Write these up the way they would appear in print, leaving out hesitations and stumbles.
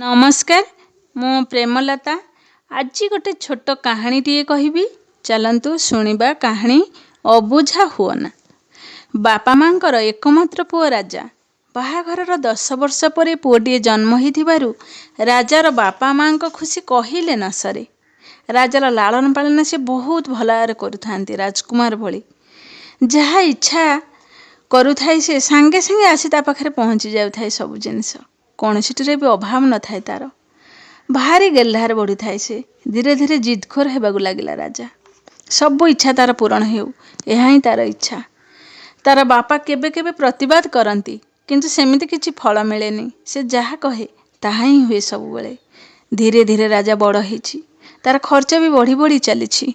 नमस्कार मु प्रेमलता आज गोटे छोट कहानीटीए कहबी चलतु शुणा कहानी अबुझा हुअना। बापा मांकर एकमात्र पुओ राजा बाहाघर 10 वर्ष पर पुओटीए जन्म होइथिबारु राजार बापा मां खुशी कहिले न सरे। राजार लालन पालन से बहुत भल करुथांती राजकुमार भली जहा इच्छा करुथाई से सांगे सांगे आसी ता पाखरे पहुंची जाउथाई। सब जिनिस कौन भी अभाव न थाए तार भारी गेल्हार बढ़ी थाए। से धीरे धीरे जिदखोर होगा लगिला। राजा सब इच्छा तार पूरण हो ही तार इच्छा। तार बापा केबे केबे प्रतिवाद करती किंतु सेमिति किछि फल मिलेनी। से जहा कहे ताहा ही हुए सब बेले। धीरे धीरे राजा बड़ होइछि तार खर्च भी बढ़ी बढ़ी चली।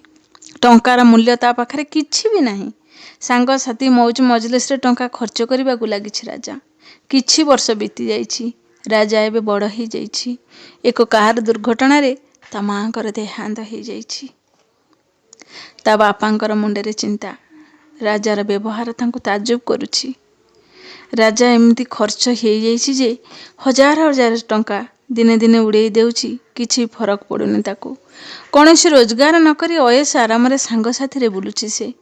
टंकार मूल्य ता पाखरे किछि भी नहीं। सांग साथी मौज मजलिस रे टंका खर्च करने को लगी। राजा किछि वर्ष बीती जाइछि। राजा एबे बड़ हो जाइछि। एक कार दुर्घटना रे ता मांकर देहांत हो जाइछि। ता बापांकर मुंडे चिंता राजार व्यवहार तांको ताजुब करुछि। राजा एमती खर्च हो जाइछि जे हजार हजार टंका दिने दिने उड़े देउछि। किछि फरक पड़ुनी ताको। कौनसी रोजगार न करी अयस आराम रे सांग साथी रे बुलुछि। से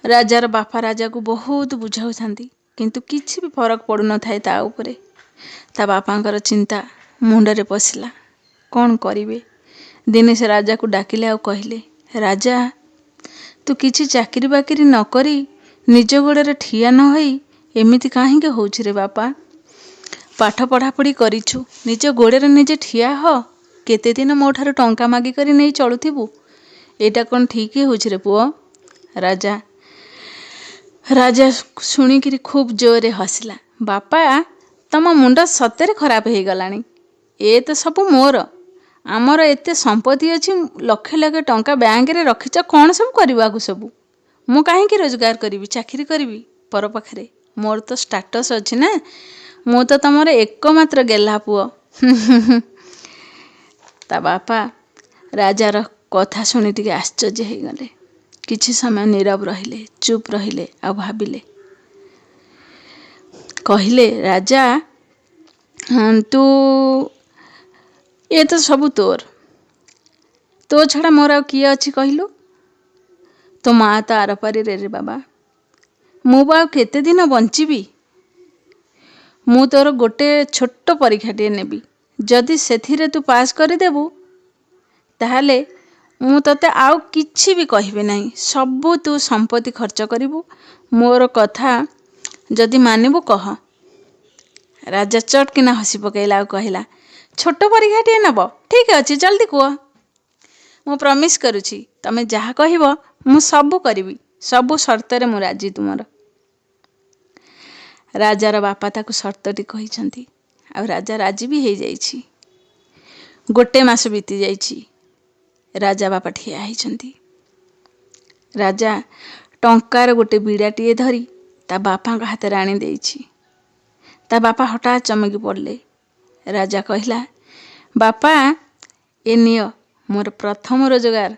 राजार बापा राजा को बहुत बुझाउथांती किंतु किछि भी फरक पड़ु न थाए ता उपरे। ता बापांकर चिंता मुंडरे पशिला कौन करिवे। दिने से राजा को डाकिले आ कहले राजा तू किछि चाकरी बाकरी न करी निज गोड़े ठिया न होई एमिति काहेकि होउछि रे बापा। पाठ पढ़ापढ़ी करिछु निज गोड़े निजे ठिया हो। केते दिन मो ठारू टंका मागी करी नहीं चलुथिबु। एटा कौन ठीक होउछि रे पुओ। राजा शुणिकी खूब जोरे हसिला। बापा तम मुंड सତରେ खराब हो गलानी। ए तो सब मोर आमर एते संपत्ति अच्छी लक्षे लक्षे टंका बैंक रे रखिच कौन सब करवा को सब मु कहीं रोजगार करी चाकरी करी पर पाखरे। मोर तो स्टाटस अच्छी ना मु तो तमर एकमात्र गेल्हा पुओ। ता बापा राजार कथा शुणी टिके आश्चर्य हो गले। किछि समय नीरव रहिले चुप रहिले आ भाबिले। कहले राजा तू ये तो सब तोर तो छड़ा मोर किए अच्छी कहलु। तो माँ तो आर पारी रे बाबा मु बा केते दिन बंचीबी। मु तोर गोटे छोट परीक्षाटे नेबी जदि सेथिरे तू पास करदेबु ताहले मु तते आउ किछि भी कहबे नहीं। सबू तू संपत्ति खर्च करिबु मोर कथा जदि मानिबु कह। राजा चटकिना हसी पकेला कहला छोट परीक्षाटे नब ठीक अच्छे जल्दी कह। मु प्रमिस करुछि तमे जहा कहब मु सबू करिबी सबू शर्तरे मु राजी तुमर। राजार बापा ताकू शर्तटी कहिसंती आ राजा राजी भी हो जाइछि। गोटे मास बीती जाइछि। राजा बापा ठिया होइछंती। राजा टंकार गोटे बिड़ाटीए धरी ता बापा हाथ रे आनी देइछि। ता बापा हठात चमकी पड़ले। राजा कहला बापा ए नियो मोर प्रथम रोजगार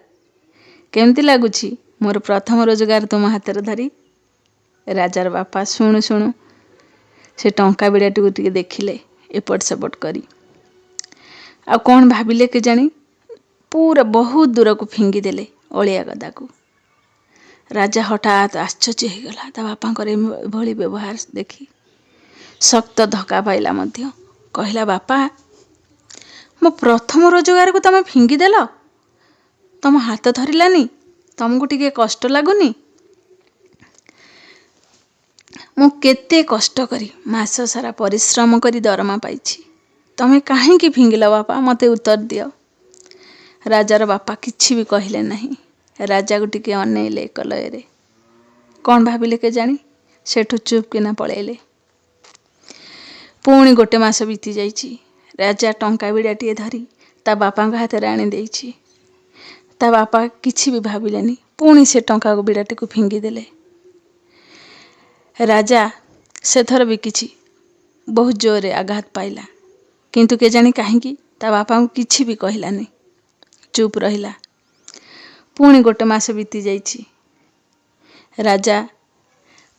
केमती लगुछि। मोर प्रथम रोजगार तुम हाथ रे धरी। राजार बापा शुणु शुणु से टंका बिड़ाटी को टिके देखिले एपट सेपट करी आ कौन भाबिले के जानी पूरा बहुत दूर को फिंगी देले अलिया गदा को। राजा हठात आश्चर्य हो गला ता बापांकर एभली व्यवहार देखी सख्त धक्का पाइला मध्य। कहला बापा मो प्रथम रोजगार को तमे फिंगी देल तम हाथ धरलानी तुमको टिके कष्ट लगुनी। मु केते कष्ट करी मास सारा परिश्रम करी दरमा पाइछि तमे काहेकि फिंगिल बापा मते उत्तर दियो। राजार बापा किछि भी कहले नहीं। राजा को टिके अनेइले एकलୟରେ कौन भाबिले के जानी सेठु चुप किना पळेले। पुणी गोटे मास बीती जाइछि। राजा टंका बिड़ाटीए धरी ता बापा हाथ रे आनी देइछि। ता बापा किछि भी भाबिलेनी पुणी से टंका को बिड़ाटी को फिंगी देले। राजा से थर भी किछि बहुत जोरे आघात पाइला किंतु के जानी काहेकि ता बापा को किछि भी कहलानी चुप रहिला। पुणी गोटे मास बीती जाइछि। राजा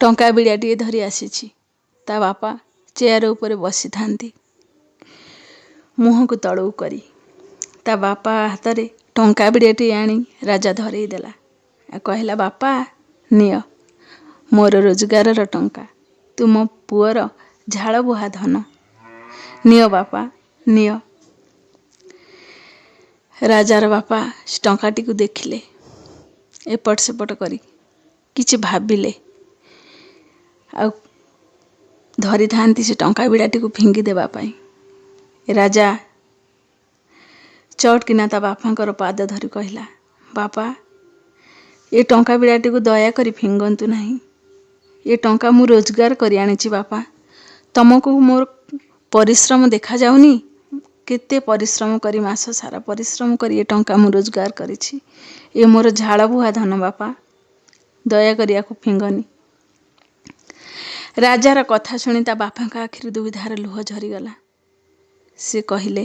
टंका बिड़ाटीए धरी आसीछि। ता बापा चेयर ऊपर बसी थांती। ମୁହଁକୁ ତଳକୁ କରି ତା ବାପା ହାତରେ ଟଙ୍କା ବିଡ଼ାଟି ଆଣି ରାଜା ଧରେଇ ଦେଲା। କହିଲା, ବାପା ନିଅ, ମୋର ରୋଜଗାରର ଟଙ୍କା, ତୁମ ପୁଅର ଝାଳ ବୁହା ଧନ, ନିଅ ବାପା ନିଅ। ରାଜାର ବାପା ସେ ଟଙ୍କାଟିକୁ ଦେଖିଲେ, ଏପଟ ସେପଟ କରି କିଛି ଭାବିଲେ, ଆଉ ଧରିଥାନ୍ତି ସେ ଟଙ୍କା ବିଡ଼ାଟିକୁ ଫିଙ୍ଗି ଦେବା ପାଇଁ। ରାଜା ଚଟକିନା ତା ବାପାଙ୍କର ପାଦ ଧରି କହିଲା, ବାପା ଏ ଟଙ୍କା ବିଡ଼ାଟିକୁ ଦୟାକରି ଫିଙ୍ଗନ୍ତୁ ନାହିଁ। ଏ ଟଙ୍କା ମୁଁ ରୋଜଗାର କରି ଆଣିଛି ବାପା। ତମକୁ ମୋର ପରିଶ୍ରମ ଦେଖାଯାଉନି? କେତେ ପରିଶ୍ରମ କରି, ମାସ ସାରା ପରିଶ୍ରମ କରି ଏ ଟଙ୍କା ମୁଁ ରୋଜଗାର କରିଛି। ଏ ମୋର ଝାଳ ବୁହା ଧନ ବାପା, ଦୟାକରି ୟାକୁ ଫିଙ୍ଗନି। ରାଜାର କଥା ଶୁଣି ତା ବାପାଙ୍କ ଆଖିରୁ ଦୁଇଧାର ଲୁହ ଝରିଗଲା। ସେ କହିଲେ,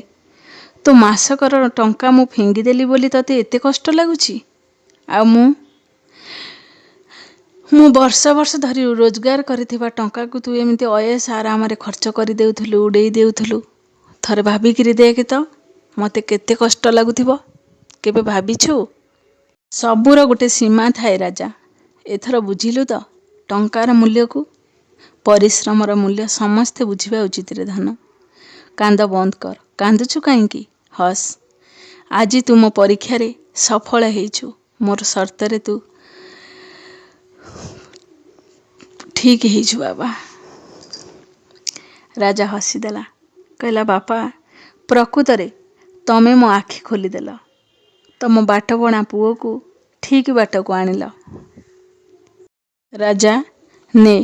ତୋ ମାସକର ଟଙ୍କା ମୁଁ ଫିଙ୍ଗିଦେଲି ବୋଲି ତତେ ଏତେ କଷ୍ଟ ଲାଗୁଛି? ଆଉ ମୁଁ ବର୍ଷ ବର୍ଷ ଧରି ରୋଜଗାର କରିଥିବା ଟଙ୍କାକୁ ତୁ ଏମିତି ଅୟସ ଆରାମରେ ଖର୍ଚ୍ଚ କରିଦେଉଥିଲୁ, ଉଡ଼େଇ ଦେଉଥିଲୁ। ଥରେ ଭାବିକିରି ଦେଖ ତ ମୋତେ କେତେ କଷ୍ଟ ଲାଗୁଥିବ। କେବେ ଭାବିଛୁ? ସବୁର ଗୋଟେ ସୀମା ଥାଏ ରାଜା। ଏଥର ବୁଝିଲୁ ତ ଟଙ୍କାର ମୂଲ୍ୟକୁ? ପରିଶ୍ରମର ମୂଲ୍ୟ ସମସ୍ତେ ବୁଝିବା ଉଚିତ ରେ ଧନ। କାନ୍ଦ ବନ୍ଦ କର। କାନ୍ଦୁଛୁ କାହିଁକି? ହସ୍। ଆଜି ତୁ ମୋ ପରୀକ୍ଷାରେ ସଫଳ ହେଇଛୁ। ମୋର ସର୍ତ୍ତରେ ତୁ ଠିକ୍ ହେଇଛୁ ବାବା। ରାଜା ହସିଦେଲା, କହିଲା, ବାପା ପ୍ରକୃତରେ ତମେ ମୋ ଆଖି ଖୋଲିଦେଲ। ତମ ବାଟବଣା ପୁଅକୁ ଠିକ୍ ବାଟକୁ ଆଣିଲ। ରାଜା ନେ,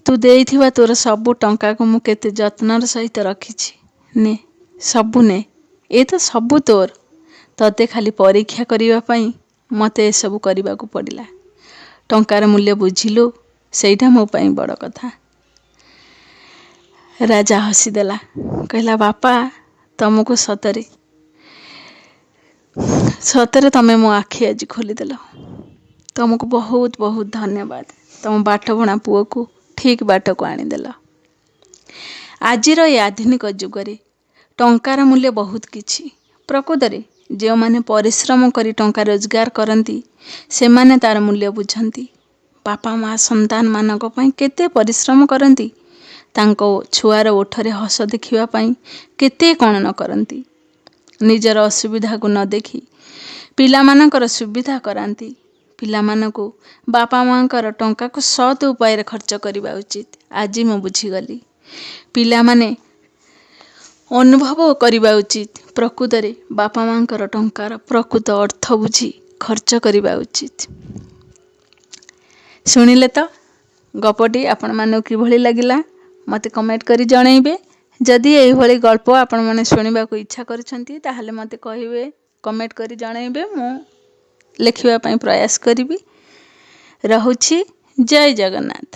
ତୁ ଦେଇଥିବା ତୋର ସବୁ ଟଙ୍କାକୁ ମୁଁ କେତେ ଯତ୍ନର ସହିତ ରଖିଛି। ନେ, ସବୁ ନେ, ଏ ତ ସବୁ ତୋର। ତତେ ଖାଲି ପରୀକ୍ଷା କରିବା ପାଇଁ ମୋତେ ଏସବୁ କରିବାକୁ ପଡ଼ିଲା। ଟଙ୍କାର ମୂଲ୍ୟ ବୁଝିଲୁ, ସେଇଟା ମୋ ପାଇଁ ବଡ଼ କଥା। ରାଜା ହସିଦେଲା, କହିଲା, ବାପା ତମକୁ ସତରେ ତମେ ମୋ ଆଖି ଆଜି ଖୋଲିଦେଲ। ତମକୁ ବହୁତ ବହୁତ ଧନ୍ୟବାଦ। ତମ ବାଟବଣା ପୁଅକୁ ଠିକ୍ ବାଟକୁ ଆଣିଦେଲ। ଆଜିର ଏ ଆଧୁନିକ ଯୁଗରେ ଟଙ୍କାର ମୂଲ୍ୟ ବହୁତ କିଛି। ପ୍ରକୃତରେ ଯେଉଁମାନେ ପରିଶ୍ରମ କରି ଟଙ୍କା ରୋଜଗାର କରନ୍ତି ସେମାନେ ତାର ମୂଲ୍ୟ ବୁଝନ୍ତି। ବାପା ମା ସନ୍ତାନମାନଙ୍କ ପାଇଁ କେତେ ପରିଶ୍ରମ କରନ୍ତି। ତାଙ୍କ ଛୁଆର ଓଠରେ ହସ ଦେଖିବା ପାଇଁ କେତେ କ'ଣ ନ କରନ୍ତି। ନିଜର ଅସୁବିଧାକୁ ନ ଦେଖି ପିଲାମାନଙ୍କର ସୁବିଧା କରାନ୍ତି। ପିଲାମାନଙ୍କୁ ବାପା ମାଙ୍କର ଟଙ୍କାକୁ ସତ୍ ଉପାୟରେ ଖର୍ଚ୍ଚ କରିବା ଉଚିତ। ଆଜି ମୁଁ ବୁଝିଗଲି। ପିଲାମାନେ ଅନୁଭବ କରିବା ଉଚିତ। ପ୍ରକୃତରେ ବାପା ମାଙ୍କର ଟଙ୍କାର ପ୍ରକୃତ ଅର୍ଥ ବୁଝି ଖର୍ଚ୍ଚ କରିବା ଉଚିତ। ଶୁଣିଲେ ତ ଗପଟି ଆପଣମାନଙ୍କୁ କିଭଳି ଲାଗିଲା ମୋତେ କମେଣ୍ଟ କରି ଜଣାଇବେ। ଯଦି ଏଇଭଳି ଗଳ୍ପ ଆପଣମାନେ ଶୁଣିବାକୁ ଇଚ୍ଛା କରିଛନ୍ତି ତାହେଲେ ମୋତେ କହିବେ, କମେଣ୍ଟ କରି ଜଣାଇବେ। ମୁଁ ଲେଖିବା ପାଇଁ ପ୍ରୟାସ କରିବି। ରହୁଛି। ଜୟ ଜଗନ୍ନାଥ।